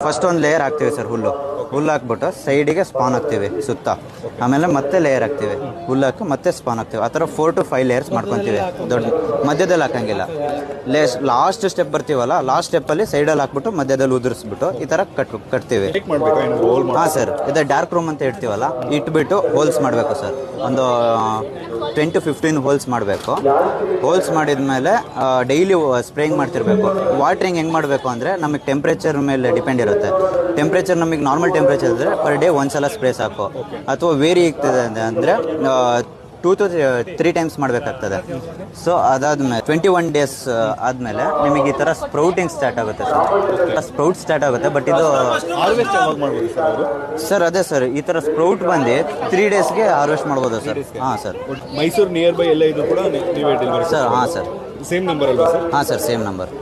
First ಒಂದು layer ಹಾಕ್ತೀವಿ sir, ಹುಲ್ಲು ಹಾಕ್ಬಿಟ್ಟು ಸೈಡಿಗೆ ಸ್ಪಾನ್ ಹಾಕ್ತೀವಿ ಸುತ್ತ, ಆಮೇಲೆ ಮತ್ತೆ ಲೇಯರ್ ಹಾಕ್ತೀವಿ, ಹುಲ್ಲು ಹಾಕಿ ಮತ್ತೆ ಸ್ಪಾನ್ ಹಾಕ್ತೀವಿ. ಆ ಥರ 4 to 5 ಲೇಯರ್ಸ್ ಮಾಡ್ಕೊತೀವಿ. ದೊಡ್ಡ ಮಧ್ಯದಲ್ಲಿ ಹಾಕಂಗಿಲ್ಲ. ಲಾಸ್ಟ್ ಸ್ಟೆಪ್ ಬರ್ತೀವಲ್ಲ, ಲಾಸ್ಟ್ ಸ್ಟೆಪ್ಪಲ್ಲಿ ಸೈಡಲ್ಲಿ ಹಾಕ್ಬಿಟ್ಟು ಮಧ್ಯದಲ್ಲಿ ಉದುರಿಸ್ಬಿಟ್ಟು ಈ ಥರ ಕಟ್ತೀವಿ. ಹಾಂ ಸರ್, ಇದು ಡಾರ್ಕ್ ರೂಮ್ ಅಂತ ಇಡ್ತೀವಲ್ಲ, ಇಟ್ಬಿಟ್ಟು ಹೋಲ್ಸ್ ಮಾಡಬೇಕು ಸರ್. ಒಂದು 10 to 15 ಹೋಲ್ಸ್ ಮಾಡಬೇಕು. ಹೋಲ್ಸ್ ಮಾಡಿದ್ಮೇಲೆ ಡೈಲಿ ಸ್ಪ್ರೇಯಿಂಗ್ ಮಾಡ್ತಿರ್ಬೇಕು. ವಾಟ್ರಿಂಗ್ ಹೆಂಗೆ ಮಾಡಬೇಕು ಅಂದರೆ ನಮಗೆ ಟೆಂಪ್ರೇಚರ್ ಮೇಲೆ ಡಿಪೆಂಡ್ ಇರುತ್ತೆ. ಟೆಂಪ್ರೇಚರ್ ನಮಗೆ ನಾರ್ಮಲ್ ಟೆಂಪ್ರೇಚರ್ ಇದ್ದರೆ ಪರ್ ಡೇ ಒಂದ್ಸಲ ಸ್ಪ್ರೇ ಸಾಕು. ಅಥವಾ ವೇರಿ ಆಗ್ತದೆ ಅಂದರೆ 2 to 3 ಟೈಮ್ಸ್ ಮಾಡಬೇಕಾಗ್ತದೆ. ಸೊ ಅದಾದಮೇಲೆ 21 days ಆದಮೇಲೆ ನಿಮಗೆ ಈ ಥರ ಸ್ಪ್ರೌಟಿಂಗ್ ಸ್ಟಾರ್ಟ್ ಆಗುತ್ತೆ ಸರ್. ಸ್ಪ್ರೌಟ್ ಸ್ಟಾರ್ಟ್ ಆಗುತ್ತೆ. ಬಟ್ ಇದು ಸರ್ ಅದೇ ಸರ್, ಈ ಥರ ಸ್ಪ್ರೌಟ್ ಬಂದು 3 daysಗೆ ಹಾರ್ವೆಸ್ಟ್ ಮಾಡ್ಬೋದು ಸರ್. ಹಾಂ ಸರ್, ಮೈಸೂರು ನಿಯರ್ ಬೈ ಎಲ್ಲ ಇದು ಕೂಡ ನೀವೇ ಡೆಲಿವರಿ ಸರ್? ಹಾಂ ಸರ್, ಸೇಮ್ ನಂಬರ್ ಅಲ್ವಾ ಸರ್? ಹಾಂ ಸರ್, ಸೇಮ್ ನಂಬರ್.